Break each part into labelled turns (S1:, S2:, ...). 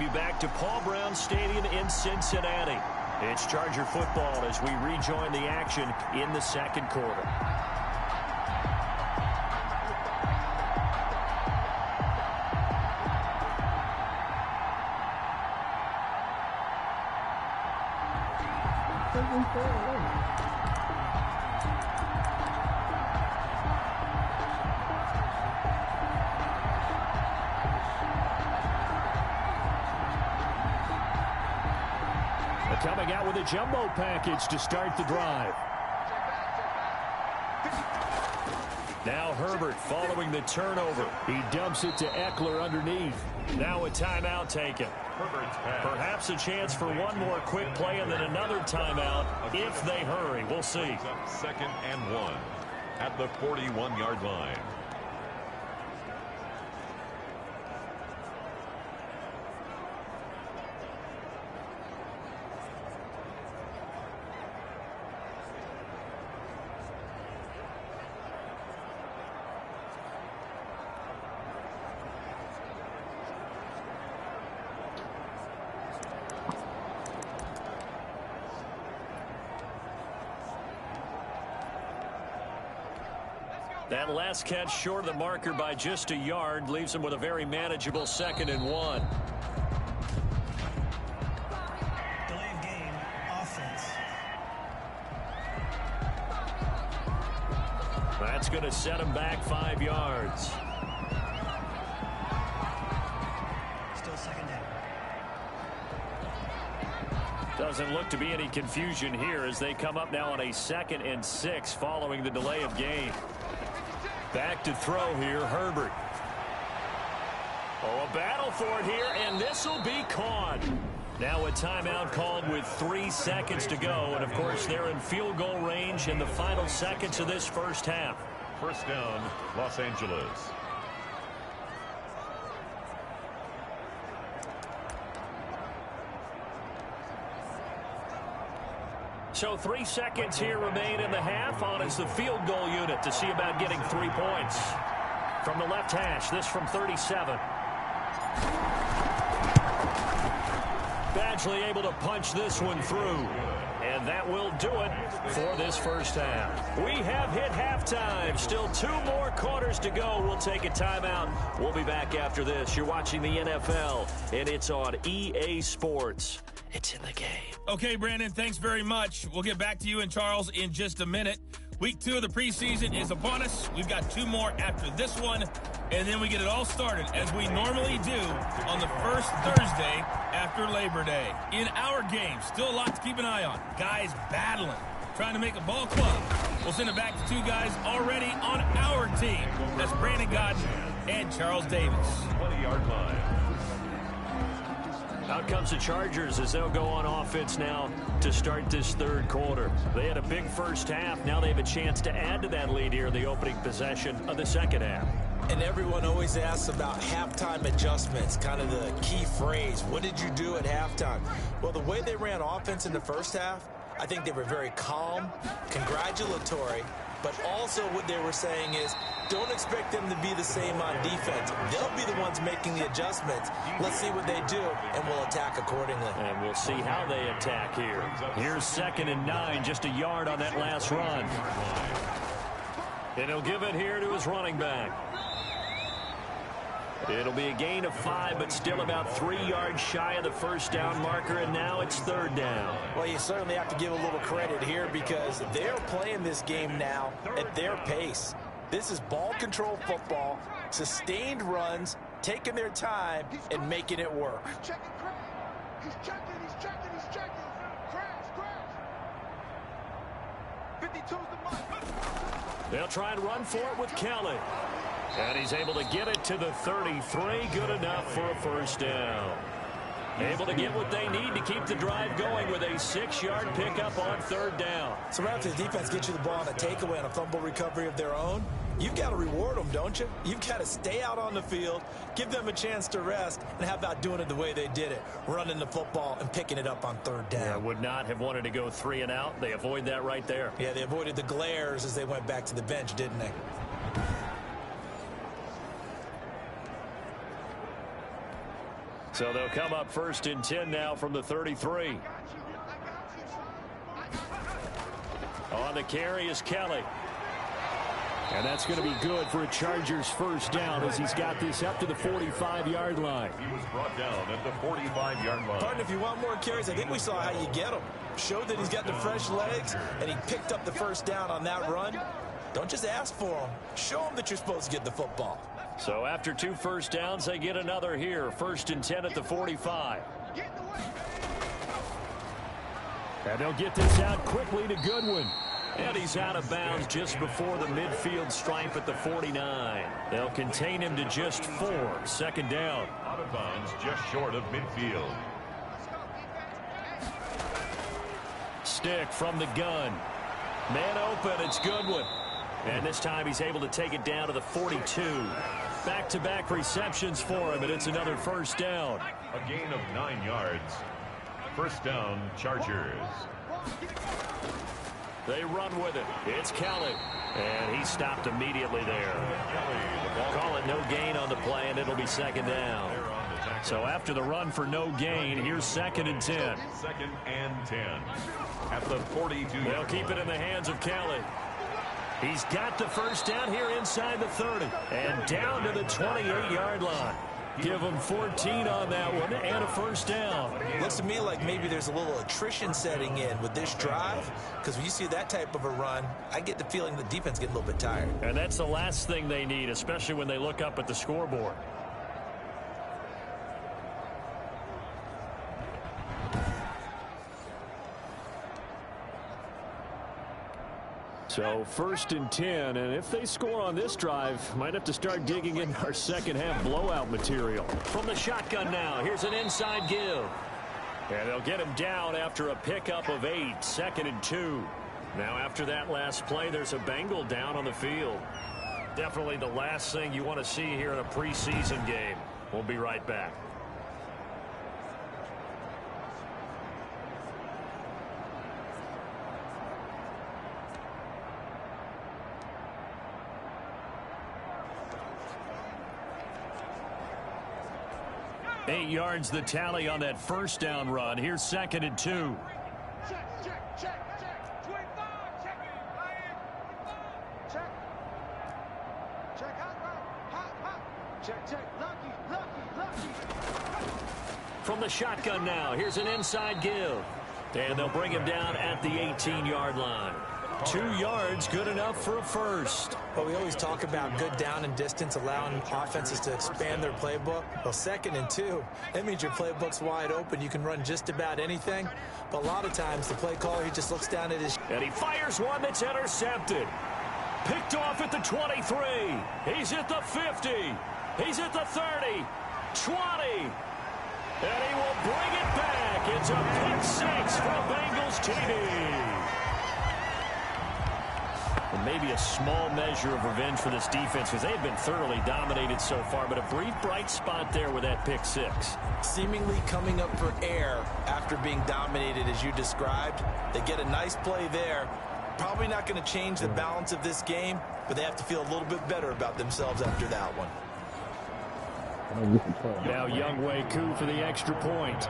S1: you back to Paul Brown Stadium in Cincinnati. It's Charger football as we rejoin the action in the second quarter. Coming out with a jumbo package to start the drive. Now Herbert following the turnover. He dumps it to Eckler underneath. Now a timeout taken. Perhaps a chance for one more quick play and then another timeout if they hurry. We'll see.
S2: 2nd and 1 at the 41-yard line.
S1: That last catch short of the marker by just a yard leaves him with a very manageable 2nd and 1.
S3: Delay of game, offense.
S1: That's going to set him back 5 yards.
S3: Still 2nd down.
S1: Doesn't look to be any confusion here as they come up now on a 2nd and 6 following the delay of game. Back to throw here, Herbert. Oh, a battle for it here, and this will be caught. Now a timeout called with 3 seconds to go, and of course they're in field goal range in the final seconds of this first half.
S2: First down, Los Angeles.
S1: So 3 seconds here remain in the half. On is the field goal unit to see about getting 3 points. From the left hash, this from 37. Badgley able to punch this one through. And that will do it for this first half. We have hit halftime. Still 2 more quarters to go. We'll take a timeout. We'll be back after this. You're watching the NFL, and it's on EA Sports. It's in the game.
S4: Okay, Brandon, thanks very much. We'll get back to you and Charles in just a minute. Week 2 of the preseason is upon us. We've got 2 more after this one, and then we get it all started, as we normally do, on the first Thursday after Labor Day. In our game, still a lot to keep an eye on. Guys battling, trying to make a ball club. We'll send it back to 2 guys already on our team. That's Brandon Gaudin and Charles Davis.
S2: 20-yard line.
S1: Out comes the Chargers as they'll go on offense now to start this third quarter. They had a big first half. Now they have a chance to add to that lead here in the opening possession of the second half.
S5: And everyone always asks about halftime adjustments, kind of the key phrase. What did you do at halftime? Well, the way they ran offense in the first half, I think they were very calm, congratulatory, but also what they were saying is, don't expect them to be the same on defense. They'll be the ones making the adjustments. Let's see what they do, and we'll attack accordingly.
S1: And we'll see how they attack here. Here's 2nd and 9, just a yard on that last run. And he'll give it here to his running back. It'll be a gain of 5, but still about 3 yards shy of the first down marker, and now it's 3rd down.
S5: Well, you certainly have to give a little credit here because they're playing this game now at their pace. This is ball control football, sustained runs, taking their time, and making it work.
S6: He's checking. Crash. 52's the mark.
S1: They'll try and run for it with Kelly. And he's able to get it to the 33. Good enough for a first down. Able to get what they need to keep the drive going with a 6-yard pickup on 3rd down.
S5: So after the defense gets you the ball on a takeaway and a fumble recovery of their own, you've got to reward them, don't you? You've got to stay out on the field, give them a chance to rest, and how about doing it the way they did it, running the football and picking it up on 3rd down.
S1: Yeah, would not have wanted to go 3 and out. They avoid that right there.
S5: Yeah, they avoided the glares as they went back to the bench, didn't they?
S1: So they'll come up 1st and 10 now from the 33. On the carry is Kelly. And that's going to be good for a Chargers first down as he's got this up to the 45-yard line.
S2: He was brought down at the 45-yard line.
S5: Pardon, if you want more carries, I think we saw how you get him. Showed that he's got the fresh legs, and he picked up the first down on that run. Don't just ask for him. Show him that you're supposed to get the football.
S1: So after 2 first downs, they get another here. 1st and 10 at the 45. And they'll get this out quickly to Goodwin. And he's out of bounds just before the midfield stripe at the 49. They'll contain him to just 4. 2nd down.
S2: Out of bounds just short of midfield.
S1: Stick from the gun. Man open, it's Goodwin. And this time he's able to take it down to the 42. Back-to-back receptions for him, and it's another first down.
S2: A gain of 9 yards. First down, Chargers.
S1: They run with it. It's Kelly. And he stopped immediately there. Call it no gain on the play, and it'll be 2nd down. So after the run for no gain, here's 2nd and 10.
S2: 2nd and 10. At the 42.
S1: They'll keep it in the hands of Kelly. He's got the first down here inside the 30. And down to the 28-yard line. Give him 14 on that one and a first down.
S5: Looks to me like maybe there's a little attrition setting in with this drive, because when you see that type of a run, I get the feeling the defense gets a little bit tired.
S1: And that's the last thing they need, especially when they look up at the scoreboard. So 1st and 10, and if they score on this drive, might have to start digging in our second half blowout material. From the shotgun now, here's an inside give. And they'll get him down after a pickup of 8, 2nd and 2. Now after that last play, there's a Bengal down on the field. Definitely the last thing you want to see here in a preseason game. We'll be right back. Eight yards the tally on that first down run. Here's 2nd and 2.
S6: Check, check, check, check. 25, check. Check. Check, hot. Check, check. Lucky.
S1: From the shotgun now, here's an inside give. And they'll bring him down at the 18-yard line. 2 yards, good enough for a first.
S5: Well, we always talk about good down and distance, allowing offenses to expand their playbook. Well, 2nd and 2, that means your playbook's wide open. You can run just about anything. But a lot of times, the play caller, he just looks down at his...
S1: And he fires one that's intercepted. Picked off at the 23. He's at the 50. He's at the 30. 20. And he will bring it back. It's a pick 6 for Bengals TD. And maybe a small measure of revenge for this defense because they've been thoroughly dominated so far, but a brief bright spot there with that pick 6.
S5: Seemingly coming up for air after being dominated as you described. They get a nice play there. Probably not going to change the balance of this game, but they have to feel a little bit better about themselves after that one.
S1: Now Younghoe Koo for the extra point.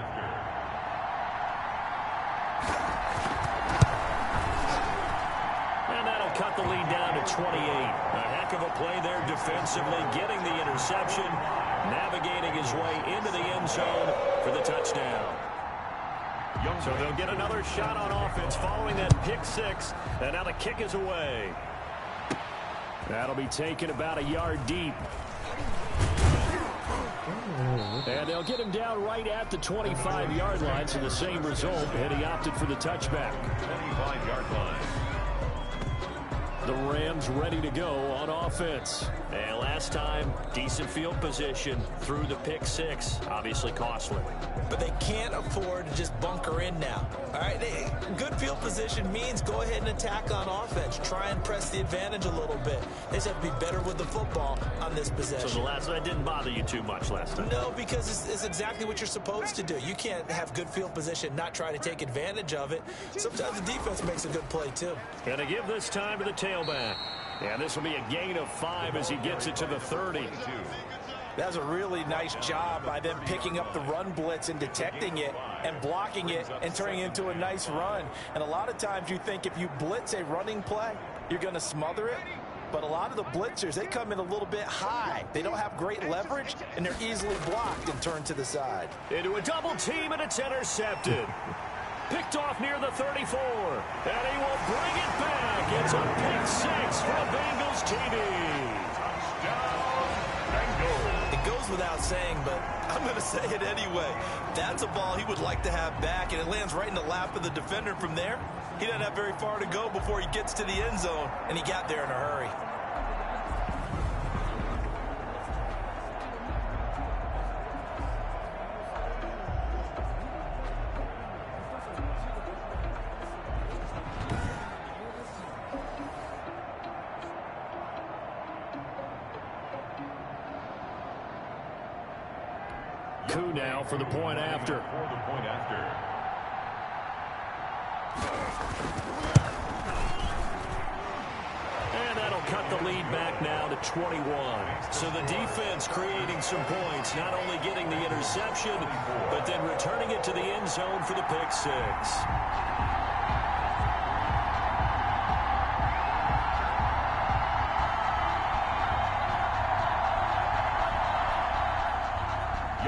S1: Cut the lead down to 28. A heck of a play there defensively, getting the interception, navigating his way into the end zone for the touchdown. So they'll get another shot on offense following that pick 6, and now the kick is away. That'll be taken about a yard deep. And they'll get him down right at the 25-yard line, so the same result, and he opted for the touchback.
S2: 25-yard line.
S1: The Rams ready to go on offense. And last time, decent field position through the pick 6. Obviously costly.
S5: But they can't afford to just bunker in now. All right, good field position means go ahead and attack on offense. Try and press the advantage a little bit. They just have to be better with the football on this possession.
S1: So that didn't bother you too much last time?
S5: No, because it's exactly what you're supposed to do. You can't have good field position, not try to take advantage of it. Sometimes the defense makes a good play, too.
S1: Going to give this time to the tailback. And this will be a gain of 5 as he gets it to the 30.
S5: That was a really nice job by them picking up the run blitz and detecting it and blocking it and turning it into a nice run. And a lot of times you think if you blitz a running play, you're going to smother it. But a lot of the blitzers, they come in a little bit high. They don't have great leverage, and they're easily blocked and turned to the side.
S1: Into a double team, and it's intercepted. Picked off near the 34, and he will bring it back. It's a pick six for a Bengals TD.
S2: Touchdown, Bengals.
S5: It goes without saying, but I'm going to say it anyway. That's a ball he would like to have back, and it lands right in the lap of the defender from there. He doesn't have very far to go before he gets to the end zone, and he got there in a hurry.
S1: Coup now for the point after.
S2: For the point after.
S1: And that'll cut the lead back now to 21. So the defense creating some points, not only getting the interception, but then returning it to the end zone for the pick six.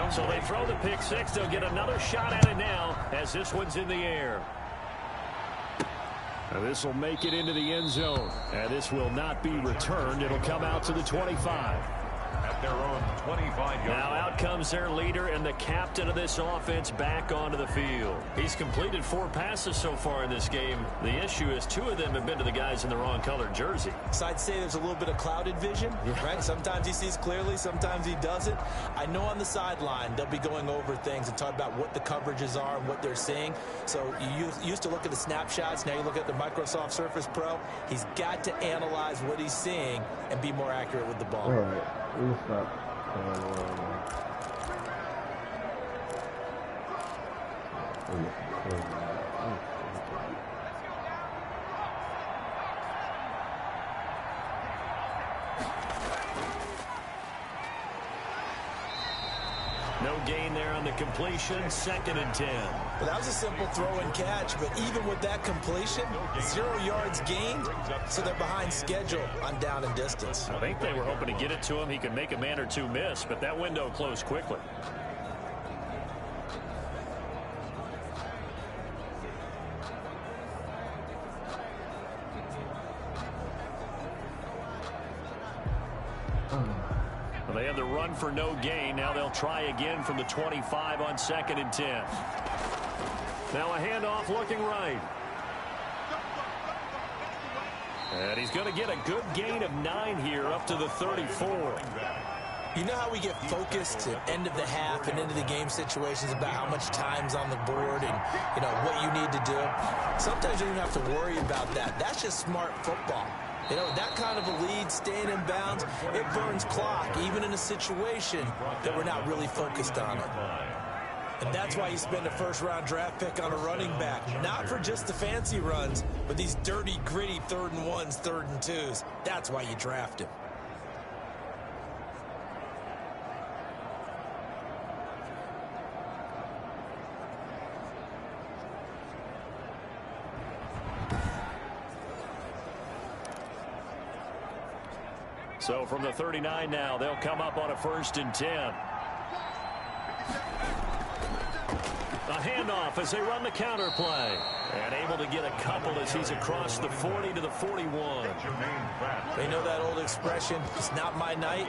S1: So they throw the pick six. They'll get another shot at it now as this one's in the air. This will make it into the end zone. And this will not be returned. It'll come out to the 25.
S2: At their own 25-yard.
S1: Now out comes their leader and the captain of this offense back onto the field. He's completed 4 passes so far in this game. The issue is 2 of them have been to the guys in the wrong colored jersey.
S5: So I'd say there's a little bit of clouded vision, right? Sometimes he sees clearly, sometimes he doesn't. I know on the sideline they'll be going over things and talk about what the coverages are and what they're seeing. So you used to look at the snapshots. Now you look at the Microsoft Surface Pro. He's got to analyze what he's seeing and be more accurate with the ball.
S7: All right. We'll stop.
S1: No gain there on the completion. 2nd and 10.
S5: But that was a simple throw and catch, but even with that completion, 0 yards gained, so they're behind schedule on down and distance.
S1: I think they were hoping to get it to him. He could make a man or two miss, but that window closed quickly. They had the run for no gain. Now they'll try again from the 25 on 2nd and 10. Now a handoff looking right. And he's going to get a good gain of 9 here up to the 34.
S5: You know how we get focused at end of the half and into the game situations about how much time's on the board and, you know, what you need to do? Sometimes you don't have to worry about that. That's just smart football. You know, that kind of a lead, staying in bounds, it burns clock, even in a situation that we're not really focused on it. And that's why you spend a first-round draft pick on a running back, not for just the fancy runs, but these dirty, gritty 3rd and 1s, 3rd and 2s. That's why you draft him.
S1: So from the 39 now, they'll come up on a 1st and 10. A handoff as they run the counter play. And able to get a couple as he's across the 40 to the 41.
S5: They know that old expression, it's not my night.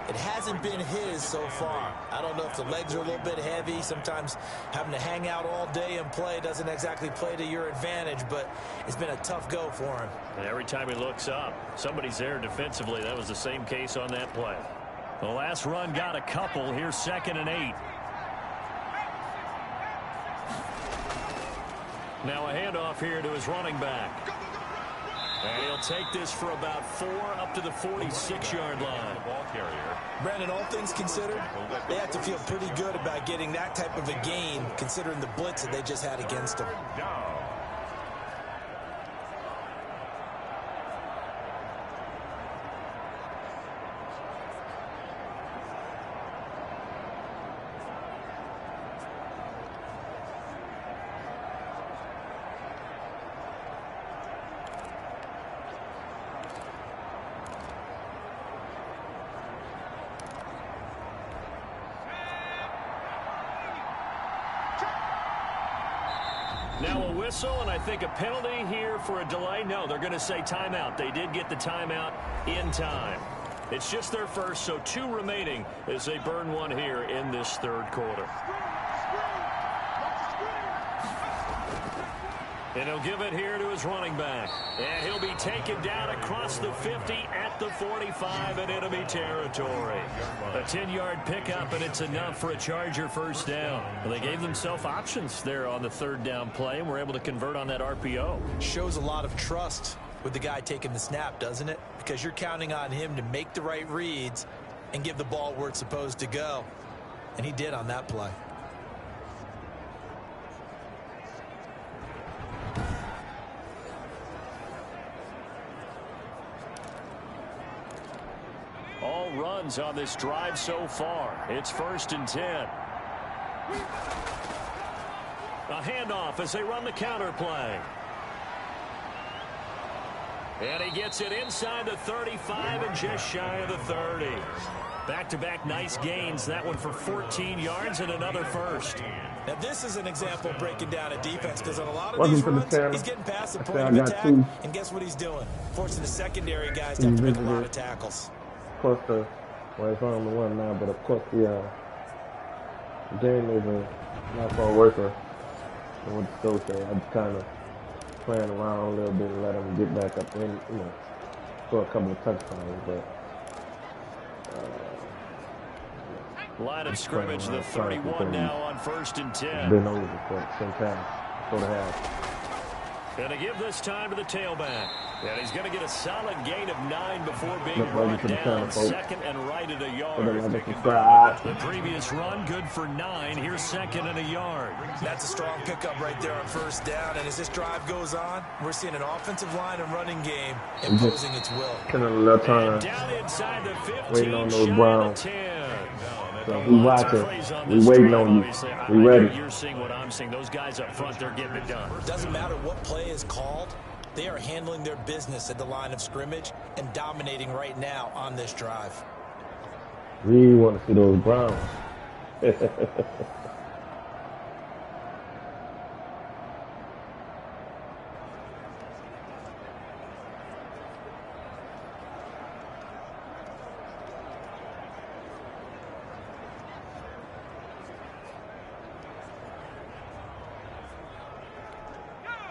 S5: It hasn't been his so far. I don't know if the legs are a little bit heavy. Sometimes having to hang out all day and play doesn't exactly play to your advantage, but it's been a tough go for him.
S1: And every time he looks up, somebody's there defensively. That was the same case on that play. The last run got a couple. Here's 2nd and 8. Now a handoff here to his running back. And he'll take this for about 4 up to the 46-yard line.
S5: Brandon, all things considered, they have to feel pretty good about getting that type of a gain considering the blitz that they just had against them.
S1: Now a whistle, and I think a penalty here for a delay. No, they're going to say timeout. They did get the timeout in time. It's just their first, so 2 remaining as they burn one here in this third quarter. And he'll give it here to his running back. And he'll be taken down across the 50 at the 45 in enemy territory. A 10-yard pickup, and it's enough for a Charger first down. Well, they gave themselves options there on the third down play, and were able to convert on that RPO.
S5: Shows a lot of trust with the guy taking the snap, doesn't it? Because you're counting on him to make the right reads and give the ball where it's supposed to go. And he did on that play.
S1: All runs on this drive so far. It's 1st and 10. A handoff as they run the counter play. And he gets it inside the 35 and just shy of the 30. Back-to-back nice gains. That one for 14 yards and another first.
S5: Now, this is an example of breaking down a defense, because on a lot of these runs, he's getting past the point of attack, and guess what he's doing? Forcing the secondary guys to have to make a lot of tackles.
S7: Of course, well, it's on the one now, but of course the game is not for a worker. And what the coach said, I just kind of playing around a little bit and let him get back up in, score a couple of touchdowns, but
S1: line of scrimmage, the 31 now on 1st and 10.
S7: Been over for some time, for the half.
S1: Going to give this time to the tailback. And he's going to get a solid gain of 9 before being brought down. Second and right at a yard. The previous run, good for 9. Here's 2nd and a yard.
S5: That's a strong pickup right there on 1st down. And as this drive goes on, we're seeing an offensive line and running game imposing its will.
S1: And down inside the 15,
S7: waiting on those
S1: shy
S7: Browns.
S1: of the 10.
S7: So we watching. We waiting on you. We ready.
S1: You're seeing what I'm seeing. Those guys up front, they're getting it done.
S5: Doesn't matter what play is called. They are handling their business at the line of scrimmage and dominating right now on this drive.
S7: We want to see those Browns.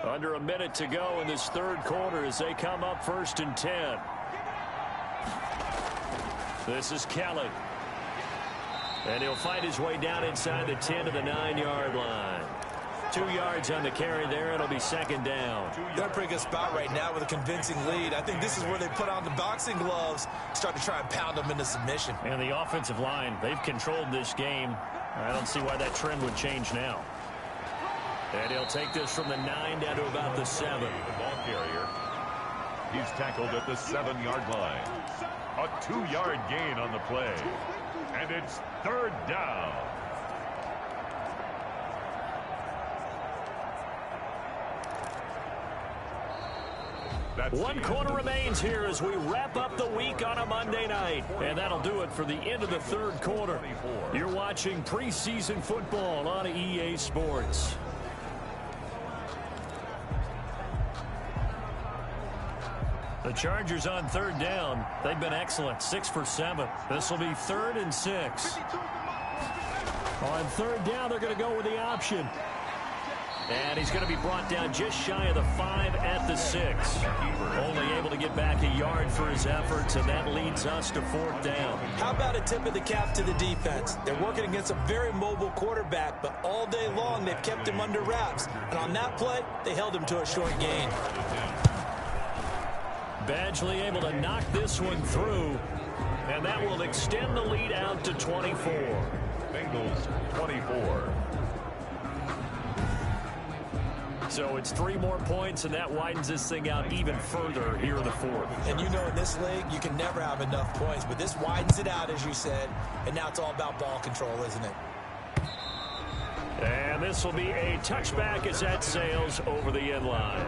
S1: Under a minute to go in this third quarter as they come up 1st and 10. This is Kelly. And he'll fight his way down inside the 10 to the 9-yard line. 2 yards on the carry there. It'll be 2nd down.
S5: They're in a pretty good spot right now with a convincing lead. I think this is where they put on the boxing gloves, start to try and pound them into submission.
S1: And the offensive line, they've controlled this game. I don't see why that trend would change now. And he'll take this from the 9 down to about the 7.
S2: The ball carrier. He's tackled at the 7-yard line. A 2-yard gain on the play. And it's 3rd down.
S1: One quarter remains here as we wrap up the week on a Monday night. And that'll do it for the end of the third quarter. You're watching preseason football on EA Sports. The Chargers on 3rd down. They've been excellent. 6 for 7. This will be 3rd and 6. On 3rd down, they're going to go with the option. And he's going to be brought down just shy of the 5 at the 6. Only able to get back a yard for his efforts, and that leads us to 4th down.
S5: How about a tip of the cap to the defense? They're working against a very mobile quarterback, but all day long they've kept him under wraps. And on that play, they held him to a short gain.
S1: Badgley able to knock this one through, and that will extend the lead out to 24.
S2: Bengals 24.
S1: So it's 3 more points, and that widens this thing out even further here in the 4th.
S5: And you know in this league, you can never have enough points, but this widens it out, as you said, and now it's all about ball control, isn't it?
S1: And this will be a touchback as that sails over the end line.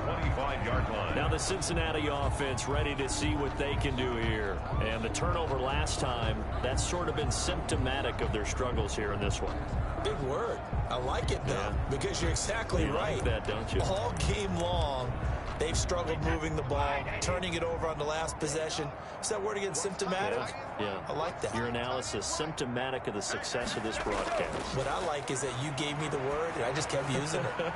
S2: 25-yard line.
S1: Now the Cincinnati offense ready to see what they can do here. And the turnover last time, that's sort of been symptomatic of their struggles here in this one.
S5: Big word. I like it, though, because you're exactly right.
S1: Like that, don't you?
S5: All game long, they've struggled moving the ball, turning it over on the last possession. Is that word again, symptomatic?
S1: Yeah.
S5: I like that.
S1: Your analysis, symptomatic of the success of this broadcast.
S5: What I like is that you gave me the word, and I just kept using it.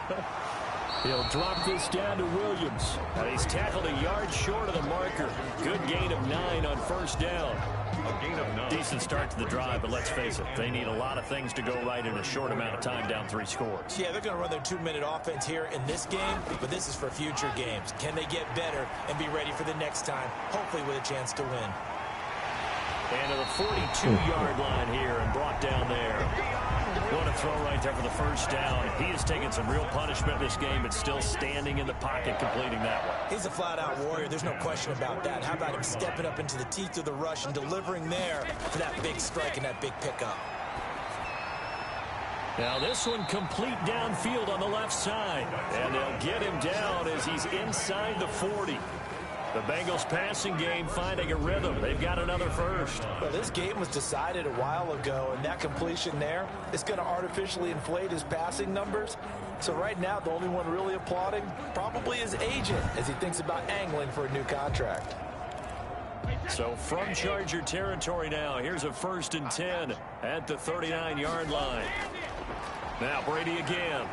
S1: He'll drop this down to Williams. He's tackled a yard short of the marker. Good gain of 9 on first down.
S2: A gain of 9.
S1: Decent start to the drive, but let's face it, they need a lot of things to go right in a short amount of time, down 3 scores.
S5: Yeah, they're going to run their 2-minute offense here in this game, but this is for future games. Can they get better and be ready for the next time, hopefully with a chance to win?
S1: And to the 42-yard line here and brought down there. What a throw right there for the first down. He has taken some real punishment this game, but still standing in the pocket, completing that one.
S5: He's a flat-out warrior. There's no question about that. How about him stepping up into the teeth of the rush and delivering there for that big strike and that big pickup?
S1: Now this one complete downfield on the left side. And they'll get him down as he's inside the 40. The Bengals passing game finding a rhythm. They've got another first.
S5: Well, this game was decided a while ago, and that completion there is going to artificially inflate his passing numbers. So right now, the only one really applauding probably his agent as he thinks about angling for a new contract.
S1: So from Charger territory now, here's a 1st and 10 at the 39-yard line. Now Brady again.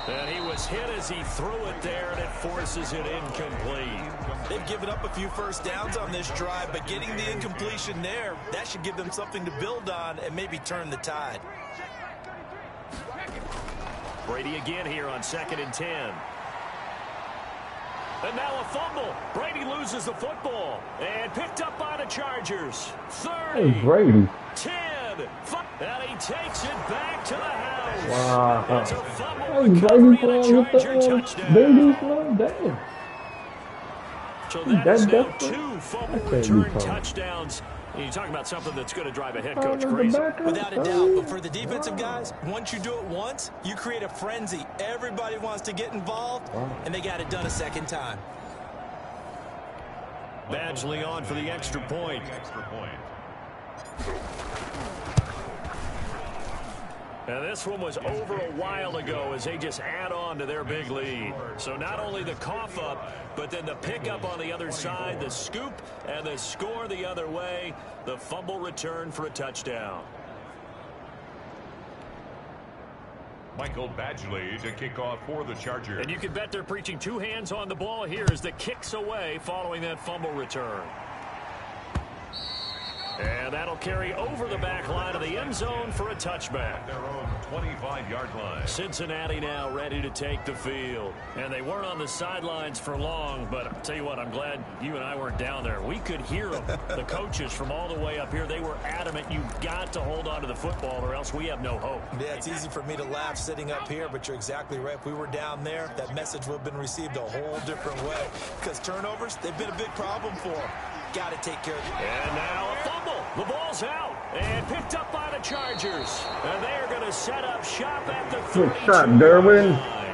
S1: And he was hit as he threw it there, and it forces it incomplete.
S5: They've given up a few first downs on this drive, but getting the incompletion there, that should give them something to build on and maybe turn the tide.
S1: Brady again here on 2nd and 10. And now a fumble. Brady loses the football and picked up by the Chargers. 30,
S7: Hey, Brady.
S1: 10, 5, and he takes it back to the house.
S7: Wow.
S1: It's a fumble
S7: Hey,
S1: recovery
S7: Brady
S1: and a
S7: playing with
S1: Charger
S7: the
S1: touchdown.
S7: babies, man. Damn.
S1: So that is now
S7: That's
S1: 2 fumble
S7: that's a
S1: return
S7: good call.
S1: touchdowns. And you're talking about something that's going to drive a head coach crazy.
S5: Without a doubt, but for the defensive guys, once you do it once, you create a frenzy. Everybody wants to get involved, and they got it done a second time.
S1: Badgley on for the extra point.
S2: Extra point.
S1: And this one was over a while ago as they just add on to their big lead. So not only the cough up, but then the pickup on the other side, the scoop, and the score the other way. The fumble return for a touchdown.
S2: Michael Badgley to kick off for the Chargers.
S1: And you can bet they're preaching 2 hands on the ball here as the kick's away following that fumble return. And that'll carry over the back line of the end zone for a touchback.
S2: Their own 25-yard line.
S1: Cincinnati now ready to take the field. And they weren't on the sidelines for long, but I'll tell you what, I'm glad you and I weren't down there. We could hear them. The coaches from all the way up here, they were adamant, you've got to hold on to the football or else we have no hope.
S5: Yeah, it's easy for me to laugh sitting up here, but you're exactly right. If we were down there, that message would have been received a whole different way. Because turnovers, they've been a big problem for them. Got to take care of it.
S1: And now a fumble. The ball's out and picked up by the Chargers. And they are going to set up shop at the 32.
S7: Good shot, Derwin.
S1: line.